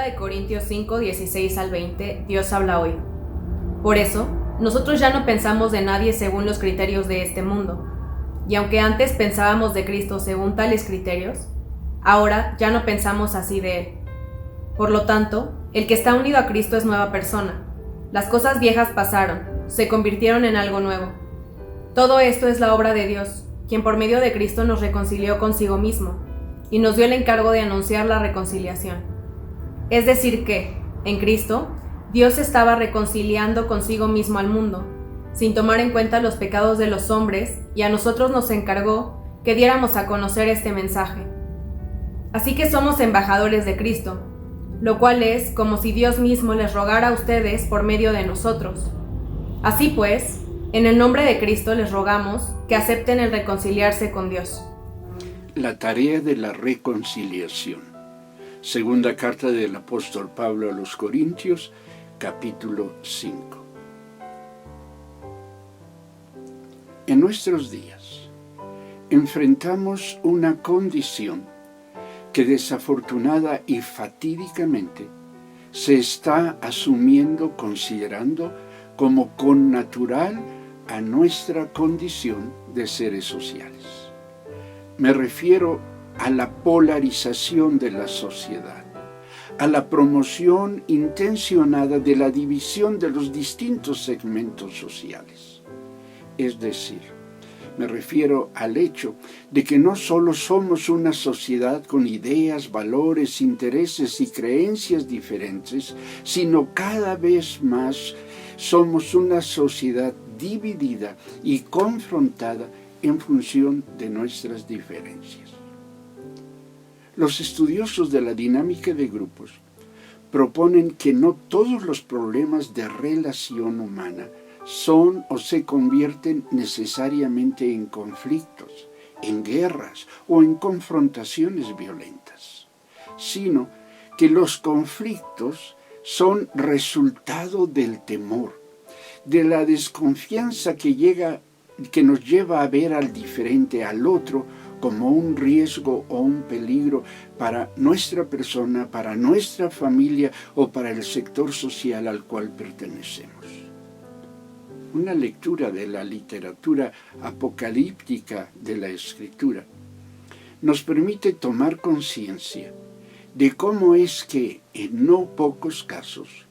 de Corintios 5, 16 al 20, Dios habla hoy. Por eso, nosotros ya no pensamos de nadie según los criterios de este mundo. Y aunque antes pensábamos de Cristo según tales criterios, ahora ya no pensamos así de Él. Por lo tanto, el que está unido a Cristo es nueva persona. Las cosas viejas pasaron, se convirtieron en algo nuevo. Todo esto es la obra de Dios, quien por medio de Cristo nos reconcilió consigo mismo, y nos dio el encargo de anunciar la reconciliación. Es decir que, en Cristo, Dios estaba reconciliando consigo mismo al mundo, sin tomar en cuenta los pecados de los hombres, y a nosotros nos encargó que diéramos a conocer este mensaje. Así que somos embajadores de Cristo, lo cual es como si Dios mismo les rogara a ustedes por medio de nosotros. Así pues, en el nombre de Cristo les rogamos que acepten el reconciliarse con Dios. La tarea de la reconciliación. Segunda carta del apóstol Pablo a los Corintios, capítulo 5. En nuestros días, enfrentamos una condición que desafortunada y fatídicamente se está asumiendo, considerando como connatural a nuestra condición de seres sociales. Me refiero a la polarización de la sociedad, a la promoción intencionada de la división de los distintos segmentos sociales. Es decir, me refiero al hecho de que no solo somos una sociedad con ideas, valores, intereses y creencias diferentes, sino cada vez más somos una sociedad dividida y confrontada en función de nuestras diferencias. Los estudiosos de la dinámica de grupos proponen que no todos los problemas de relación humana son o se convierten necesariamente en conflictos, en guerras o en confrontaciones violentas, sino que los conflictos son resultado del temor, de la desconfianza que nos lleva a ver al diferente, al otro, como un riesgo o un peligro para nuestra persona, para nuestra familia o para el sector social al cual pertenecemos. Una lectura de la literatura apocalíptica de la Escritura nos permite tomar conciencia de cómo es que, en no pocos casos,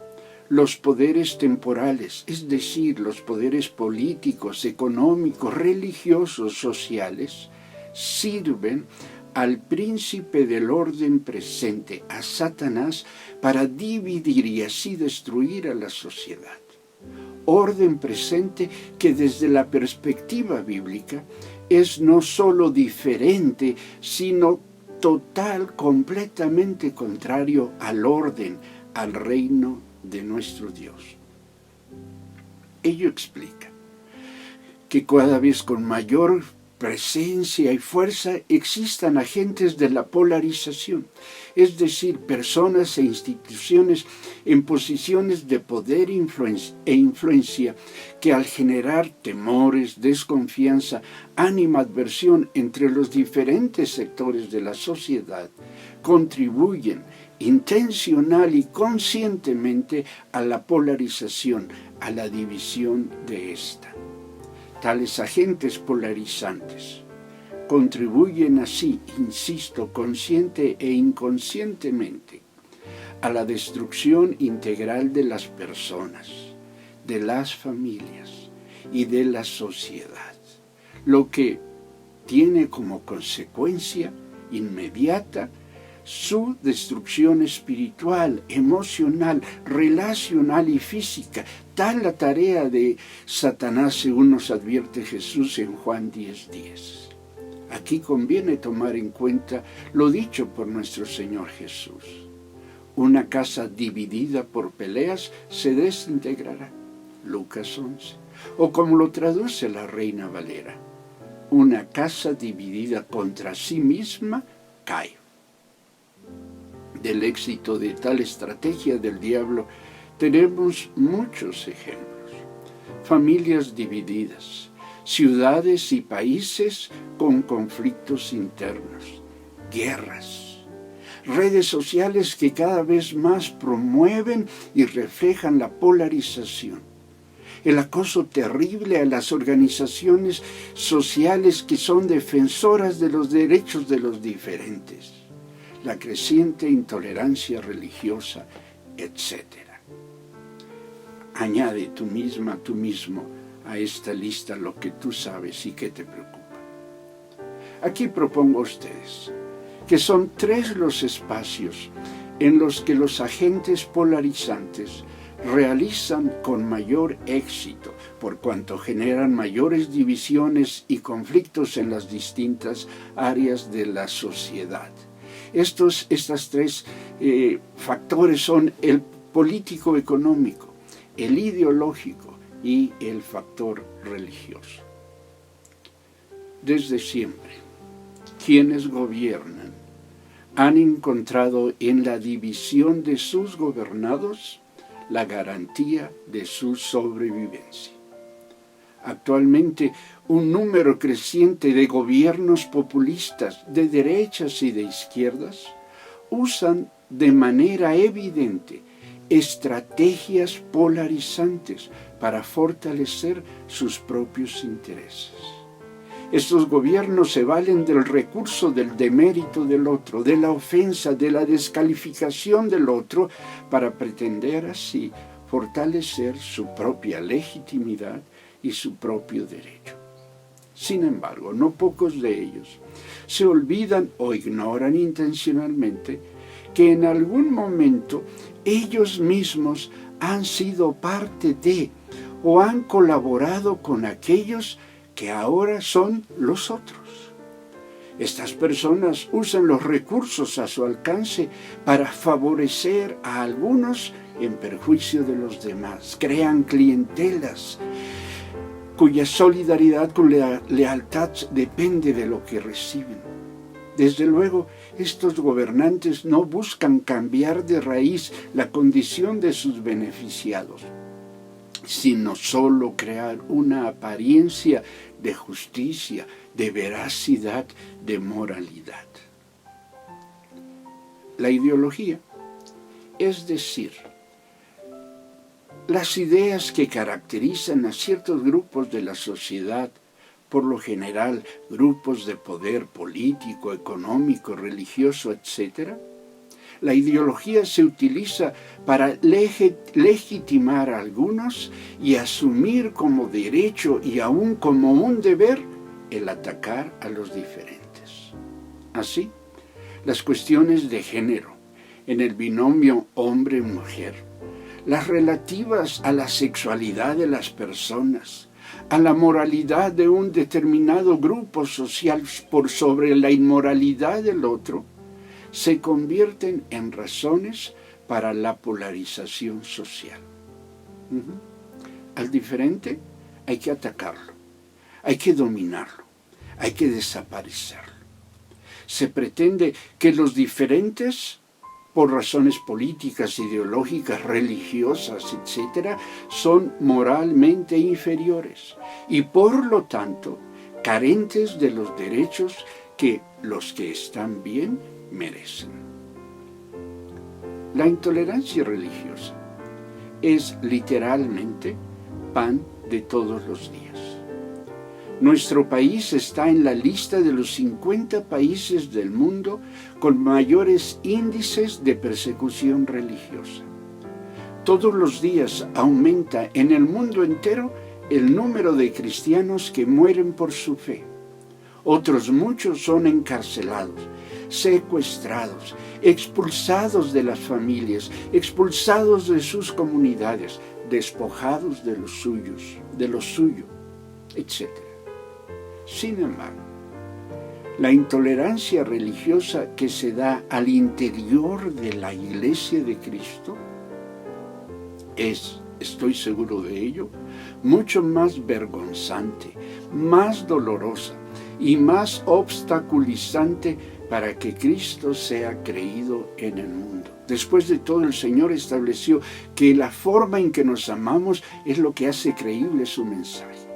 los poderes temporales, es decir, los poderes políticos, económicos, religiosos, sociales, sirven al príncipe del orden presente, a Satanás, para dividir y así destruir a la sociedad. Orden presente que desde la perspectiva bíblica es no solo diferente, sino total, completamente contrario al orden, al reino de nuestro Dios. Ello explica que cada vez con mayor presencia y fuerza existan agentes de la polarización, es decir, personas e instituciones en posiciones de poder e influencia que al generar temores, desconfianza, animadversión entre los diferentes sectores de la sociedad, contribuyen intencional y conscientemente a la polarización, a la división de esta. Tales agentes polarizantes contribuyen así, insisto, consciente e inconscientemente, a la destrucción integral de las personas, de las familias y de la sociedad, lo que tiene como consecuencia inmediata su destrucción espiritual, emocional, relacional y física. Tal la tarea de Satanás, según nos advierte Jesús en Juan 10:10. Aquí conviene tomar en cuenta lo dicho por nuestro Señor Jesús. Una casa dividida por peleas se desintegrará. Lucas 11. O como lo traduce la Reina Valera, una casa dividida contra sí misma cae. Del éxito de tal estrategia del diablo tenemos muchos ejemplos. Familias divididas, ciudades y países con conflictos internos, guerras, redes sociales que cada vez más promueven y reflejan la polarización, el acoso terrible a las organizaciones sociales que son defensoras de los derechos de los diferentes, la creciente intolerancia religiosa, etc. Añade tú mismo a esta lista lo que tú sabes y que te preocupa. Aquí propongo a ustedes que son 3 los espacios en los que los agentes polarizantes realizan con mayor éxito, por cuanto generan mayores divisiones y conflictos en las distintas áreas de la sociedad. Estas 3 factores son el político-económico, el ideológico y el factor religioso. Desde siempre, quienes gobiernan han encontrado en la división de sus gobernados la garantía de su sobrevivencia. Actualmente, un número creciente de gobiernos populistas de derechas y de izquierdas usan de manera evidente estrategias polarizantes para fortalecer sus propios intereses. Estos gobiernos se valen del recurso del demérito del otro, de la ofensa, de la descalificación del otro, para pretender así fortalecer su propia legitimidad y su propio derecho. Sin embargo, no pocos de ellos se olvidan o ignoran intencionalmente que en algún momento ellos mismos han sido parte de o han colaborado con aquellos que ahora son los otros. Estas personas usan los recursos a su alcance para favorecer a algunos en perjuicio de los demás. Crean clientelas cuya solidaridad con la lealtad depende de lo que reciben. Desde luego, estos gobernantes no buscan cambiar de raíz la condición de sus beneficiados, sino solo crear una apariencia de justicia, de veracidad, de moralidad. La ideología, es decir, las ideas que caracterizan a ciertos grupos de la sociedad, por lo general grupos de poder político, económico, religioso, etc., la ideología se utiliza para legitimar a algunos y asumir como derecho y aún como un deber el atacar a los diferentes. Así, las cuestiones de género en el binomio hombre-mujer, las relativas a la sexualidad de las personas, a la moralidad de un determinado grupo social por sobre la inmoralidad del otro, se convierten en razones para la polarización social. Al diferente hay que atacarlo, hay que dominarlo, hay que desaparecerlo. Se pretende que los diferentes, por razones políticas, ideológicas, religiosas, etc., son moralmente inferiores y por lo tanto carentes de los derechos que los que están bien merecen. La intolerancia religiosa es literalmente pan de todos los días. Nuestro país está en la lista de los 50 países del mundo con mayores índices de persecución religiosa. Todos los días aumenta en el mundo entero el número de cristianos que mueren por su fe. Otros muchos son encarcelados, secuestrados, expulsados de las familias, expulsados de sus comunidades, despojados de lo suyo, etc. Sin embargo, la intolerancia religiosa que se da al interior de la Iglesia de Cristo es, estoy seguro de ello, mucho más vergonzante, más dolorosa y más obstaculizante para que Cristo sea creído en el mundo. Después de todo, el Señor estableció que la forma en que nos amamos es lo que hace creíble su mensaje.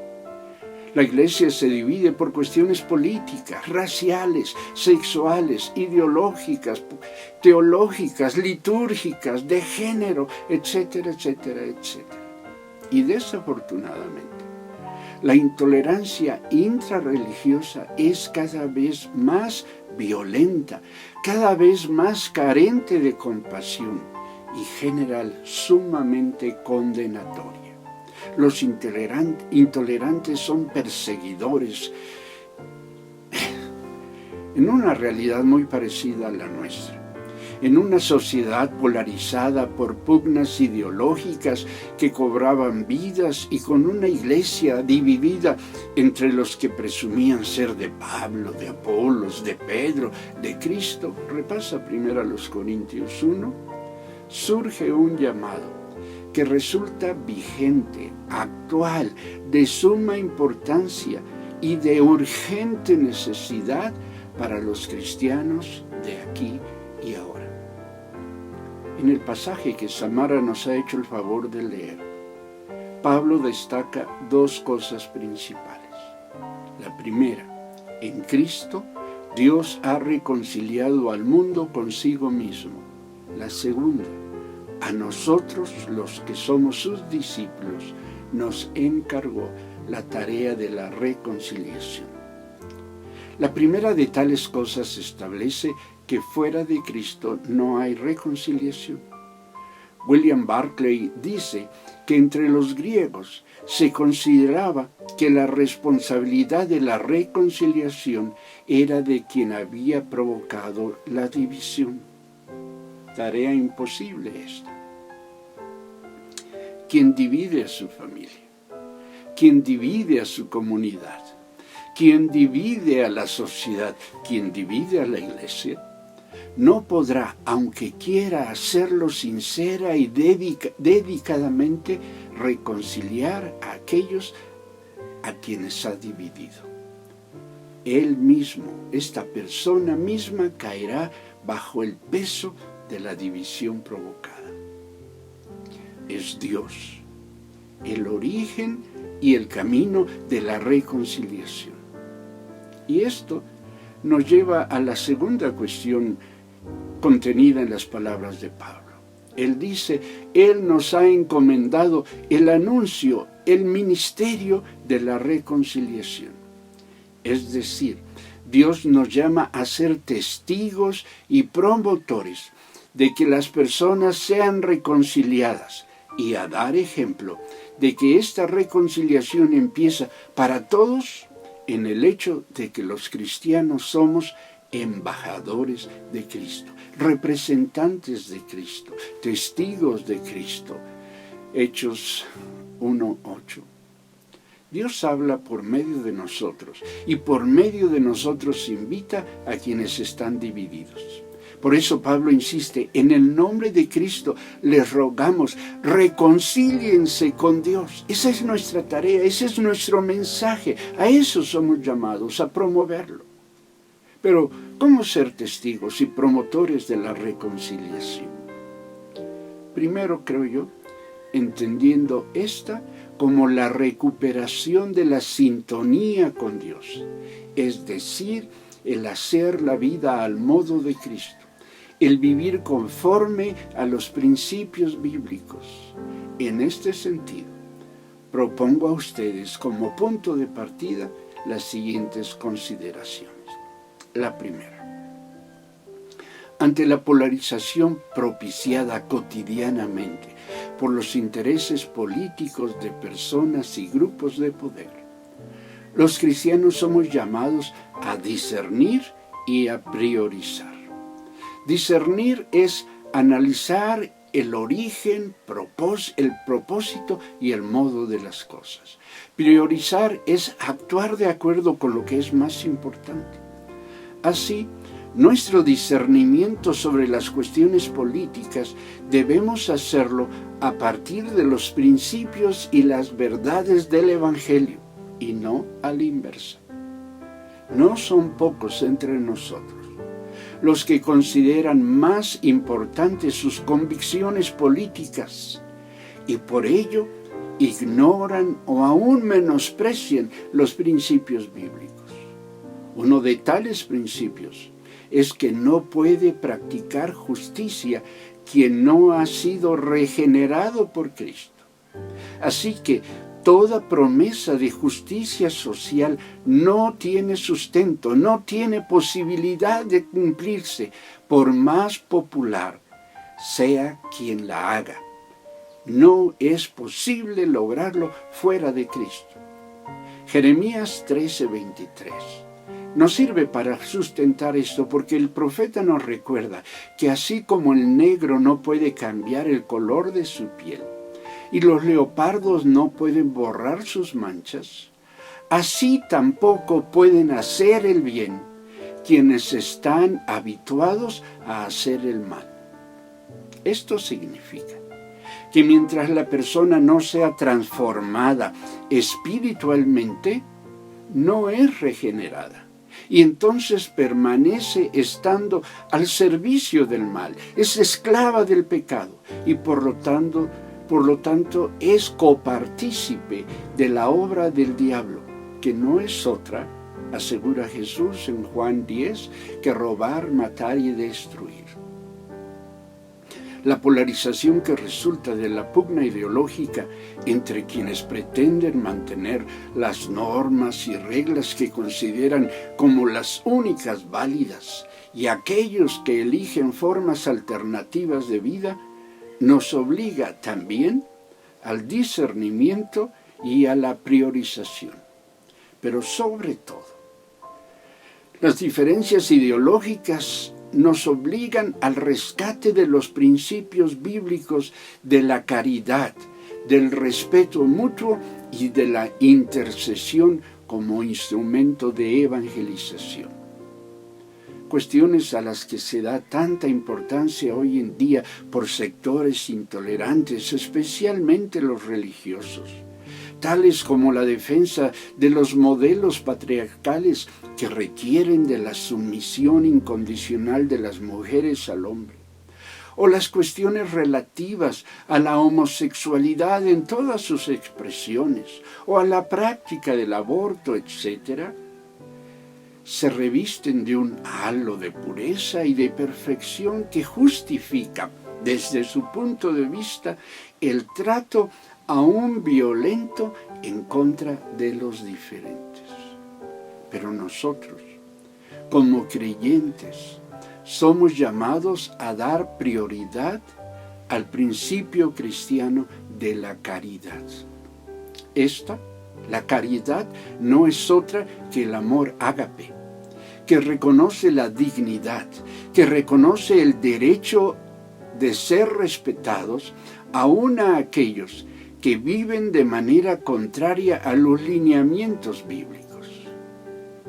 La iglesia se divide por cuestiones políticas, raciales, sexuales, ideológicas, teológicas, litúrgicas, de género, etcétera, etcétera, etcétera. Y desafortunadamente, la intolerancia intrarreligiosa es cada vez más violenta, cada vez más carente de compasión y general sumamente condenatoria. Los intolerantes son perseguidores en una realidad muy parecida a la nuestra. En una sociedad polarizada por pugnas ideológicas que cobraban vidas y con una iglesia dividida entre los que presumían ser de Pablo, de Apolos, de Pedro, de Cristo, repasa primero a los Corintios 1, surge un llamado que resulta vigente, actual, de suma importancia y de urgente necesidad para los cristianos de aquí y ahora. En el pasaje que Samara nos ha hecho el favor de leer, Pablo destaca dos cosas principales. La primera, en Cristo, Dios ha reconciliado al mundo consigo mismo. La segunda, a nosotros, los que somos sus discípulos, nos encargó la tarea de la reconciliación. La primera de tales cosas establece que fuera de Cristo no hay reconciliación. William Barclay dice que entre los griegos se consideraba que la responsabilidad de la reconciliación era de quien había provocado la división. Tarea imposible esta. Quien divide a su familia, quien divide a su comunidad, quien divide a la sociedad, quien divide a la iglesia, no podrá, aunque quiera hacerlo sincera y dedicadamente, reconciliar a aquellos a quienes ha dividido. Él mismo, esta persona misma, caerá bajo el peso de la división provocada. Es Dios el origen y el camino de la reconciliación. Y esto nos lleva a la segunda cuestión contenida en las palabras de Pablo. Él dice, Él nos ha encomendado el anuncio, el ministerio de la reconciliación. Es decir, Dios nos llama a ser testigos y promotores de que las personas sean reconciliadas y a dar ejemplo de que esta reconciliación empieza para todos en el hecho de que los cristianos somos embajadores de Cristo, representantes de Cristo, testigos de Cristo. Hechos 1:8. Dios habla por medio de nosotros y por medio de nosotros invita a quienes están divididos. Por eso Pablo insiste, en el nombre de Cristo les rogamos, reconcíliense con Dios. Esa es nuestra tarea, ese es nuestro mensaje. A eso somos llamados, a promoverlo. Pero, ¿cómo ser testigos y promotores de la reconciliación? Primero, creo yo, entendiendo esta como la recuperación de la sintonía con Dios, es decir, el hacer la vida al modo de Cristo, el vivir conforme a los principios bíblicos. En este sentido, propongo a ustedes como punto de partida las siguientes consideraciones. La primera, ante la polarización propiciada cotidianamente por los intereses políticos de personas y grupos de poder, los cristianos somos llamados a discernir y a priorizar. Discernir es analizar el origen, el propósito y el modo de las cosas. Priorizar es actuar de acuerdo con lo que es más importante. Así, nuestro discernimiento sobre las cuestiones políticas debemos hacerlo a partir de los principios y las verdades del Evangelio, y no a la inversa. No son pocos entre nosotros los que consideran más importantes sus convicciones políticas y por ello ignoran o aún menosprecian los principios bíblicos. Uno de tales principios es que no puede practicar justicia quien no ha sido regenerado por Cristo. Así que toda promesa de justicia social no tiene sustento, no tiene posibilidad de cumplirse, por más popular sea quien la haga. No es posible lograrlo fuera de Cristo. Jeremías 13:23 nos sirve para sustentar esto, porque el profeta nos recuerda que así como el negro no puede cambiar el color de su piel y los leopardos no pueden borrar sus manchas, así tampoco pueden hacer el bien quienes están habituados a hacer el mal. Esto significa que mientras la persona no sea transformada espiritualmente, no es regenerada. Y entonces permanece estando al servicio del mal, es esclava del pecado y por lo tanto es copartícipe de la obra del diablo, que no es otra, asegura Jesús en Juan 10, que robar, matar y destruir. La polarización que resulta de la pugna ideológica entre quienes pretenden mantener las normas y reglas que consideran como las únicas válidas y aquellos que eligen formas alternativas de vida, nos obliga también al discernimiento y a la priorización. Pero sobre todo, las diferencias ideológicas nos obligan al rescate de los principios bíblicos de la caridad, del respeto mutuo y de la intercesión como instrumento de evangelización. Cuestiones a las que se da tanta importancia hoy en día por sectores intolerantes, especialmente los religiosos, tales como la defensa de los modelos patriarcales que requieren de la sumisión incondicional de las mujeres al hombre, o las cuestiones relativas a la homosexualidad en todas sus expresiones, o a la práctica del aborto, etc., se revisten de un halo de pureza y de perfección que justifica, desde su punto de vista, el trato aún violento en contra de los diferentes. Pero nosotros, como creyentes, somos llamados a dar prioridad al principio cristiano de la caridad. La caridad, no es otra que el amor ágape, que reconoce la dignidad, que reconoce el derecho de ser respetados aún a aquellos que viven de manera contraria a los lineamientos bíblicos.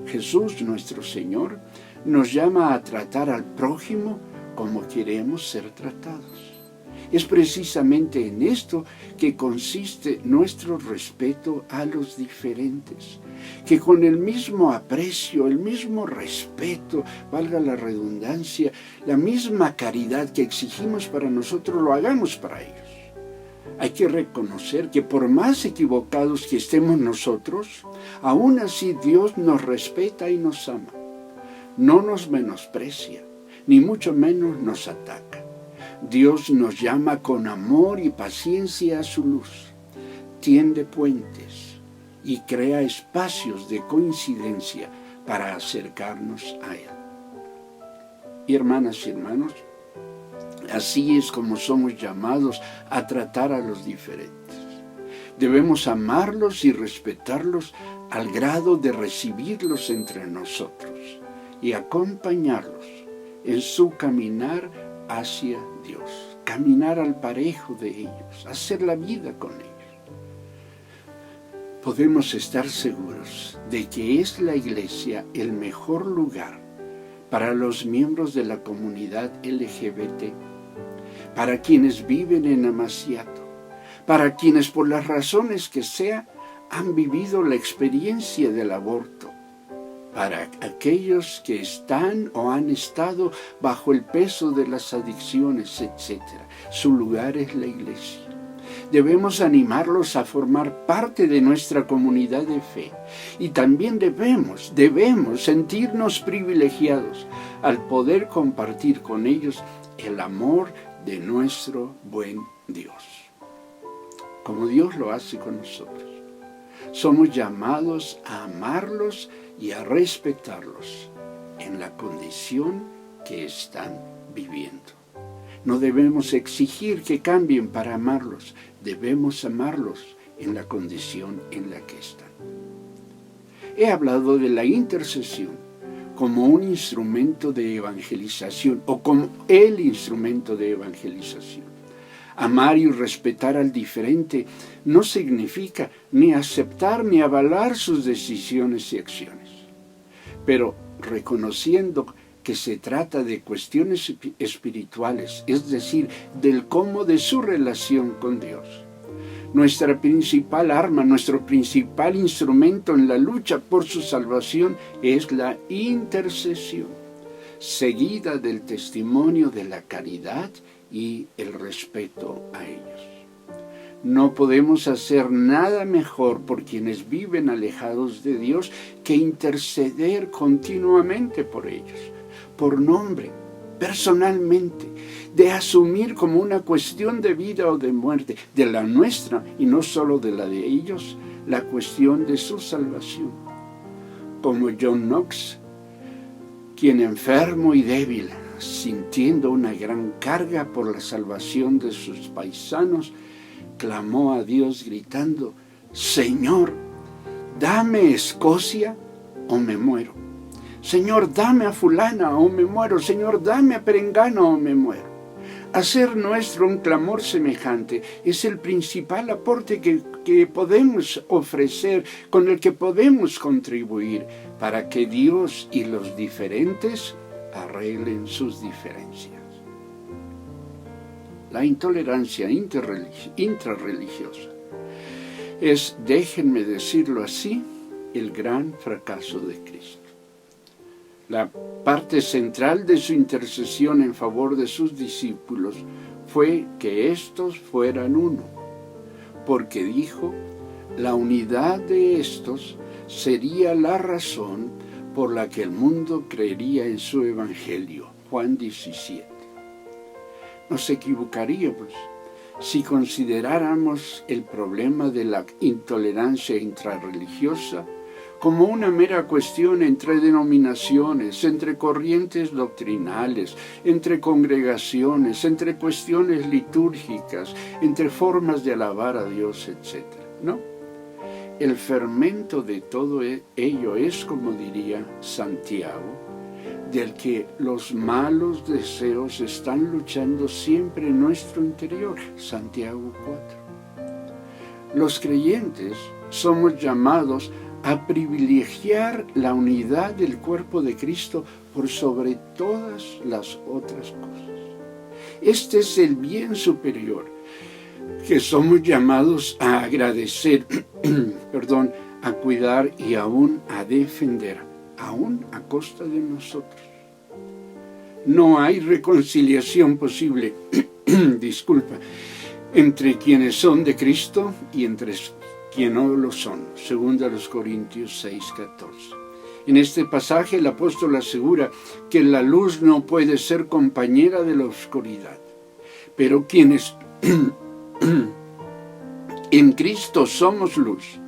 Jesús, nuestro Señor, nos llama a tratar al prójimo como queremos ser tratados. Es precisamente en esto que consiste nuestro respeto a los diferentes, que con el mismo aprecio, el mismo respeto, valga la redundancia, la misma caridad que exigimos para nosotros, lo hagamos para ellos. Hay que reconocer que por más equivocados que estemos nosotros, aún así Dios nos respeta y nos ama. No nos menosprecia, ni mucho menos nos ataca. Dios nos llama con amor y paciencia a su luz, tiende puentes y crea espacios de coincidencia para acercarnos a Él. Y hermanas y hermanos, así es como somos llamados a tratar a los diferentes. Debemos amarlos y respetarlos al grado de recibirlos entre nosotros y acompañarlos en su caminar hacia Dios, caminar al parejo de ellos, hacer la vida con ellos. Podemos estar seguros de que es la Iglesia el mejor lugar para los miembros de la comunidad LGBT, para quienes viven en Amaciato, para quienes por las razones que sea han vivido la experiencia del aborto, para aquellos que están o han estado bajo el peso de las adicciones, etc. Su lugar es la Iglesia. Debemos animarlos a formar parte de nuestra comunidad de fe. Y también debemos sentirnos privilegiados al poder compartir con ellos el amor de nuestro buen Dios, como Dios lo hace con nosotros. Somos llamados a amarlos y a respetarlos en la condición que están viviendo. No debemos exigir que cambien para amarlos, debemos amarlos en la condición en la que están. He hablado de la intercesión como un instrumento de evangelización o como el instrumento de evangelización. Amar y respetar al diferente no significa ni aceptar ni avalar sus decisiones y acciones, pero reconociendo que se trata de cuestiones espirituales, es decir, del cómo de su relación con Dios. Nuestra principal arma, nuestro principal instrumento en la lucha por su salvación es la intercesión, seguida del testimonio de la caridad y el respeto a ellos. No podemos hacer nada mejor por quienes viven alejados de Dios que interceder continuamente por ellos, por nombre, personalmente, de asumir como una cuestión de vida o de muerte, de la nuestra y no solo de la de ellos, la cuestión de su salvación. Como John Knox, quien enfermo y débil, sintiendo una gran carga por la salvación de sus paisanos, clamó a Dios gritando: Señor, dame Escocia o me muero. Señor, dame a fulana o me muero. Señor, dame a perengano o me muero. Hacer nuestro un clamor semejante es el principal aporte que podemos ofrecer, con el que podemos contribuir para que Dios y los diferentes arreglen sus diferencias. La intolerancia intrarreligiosa es, déjenme decirlo así, el gran fracaso de Cristo. La parte central de su intercesión en favor de sus discípulos fue que éstos fueran uno, porque dijo, la unidad de éstos sería la razón por la que el mundo creería en su evangelio. Juan 17. Nos equivocaríamos si consideráramos el problema de la intolerancia intrarreligiosa como una mera cuestión entre denominaciones, entre corrientes doctrinales, entre congregaciones, entre cuestiones litúrgicas, entre formas de alabar a Dios, etc. No. El fermento de todo ello es, como diría Santiago, del que los malos deseos están luchando siempre en nuestro interior. Santiago 4. Los creyentes somos llamados a privilegiar la unidad del cuerpo de Cristo por sobre todas las otras cosas. Este es el bien superior que somos llamados a agradecer, a cuidar y aún a defender, aún a costa de nosotros. No hay reconciliación posible, entre quienes son de Cristo y entre quienes no lo son. 2 Corintios 6:14. En este pasaje el apóstol asegura que la luz no puede ser compañera de la oscuridad, pero quienes en Cristo somos luz,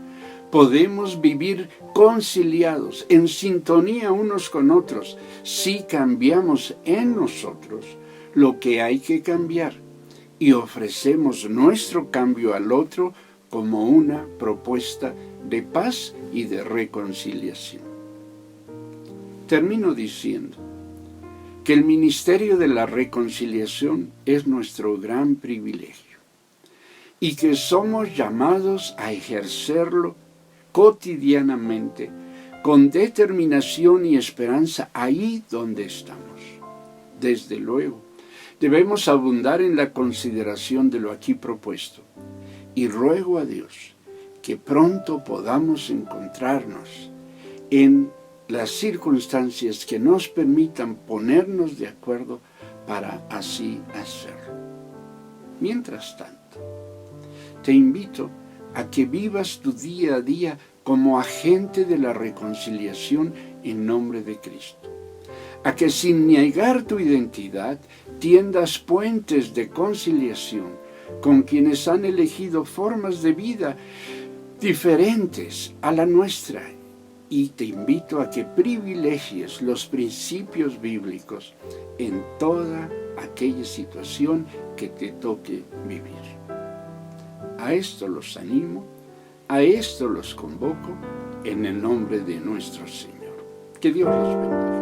podemos vivir conciliados, en sintonía unos con otros, si cambiamos en nosotros lo que hay que cambiar y ofrecemos nuestro cambio al otro como una propuesta de paz y de reconciliación. Termino diciendo que el ministerio de la reconciliación es nuestro gran privilegio y que somos llamados a ejercerlo cotidianamente, con determinación y esperanza ahí donde estamos. Desde luego, debemos abundar en la consideración de lo aquí propuesto, y ruego a Dios que pronto podamos encontrarnos en las circunstancias que nos permitan ponernos de acuerdo para así hacerlo. Mientras tanto, te invito a que vivas tu día a día como agente de la reconciliación en nombre de Cristo. A que sin negar tu identidad tiendas puentes de conciliación con quienes han elegido formas de vida diferentes a la nuestra. Y te invito a que privilegies los principios bíblicos en toda aquella situación que te toque vivir. A esto los animo, a esto los convoco en el nombre de nuestro Señor. Que Dios los bendiga.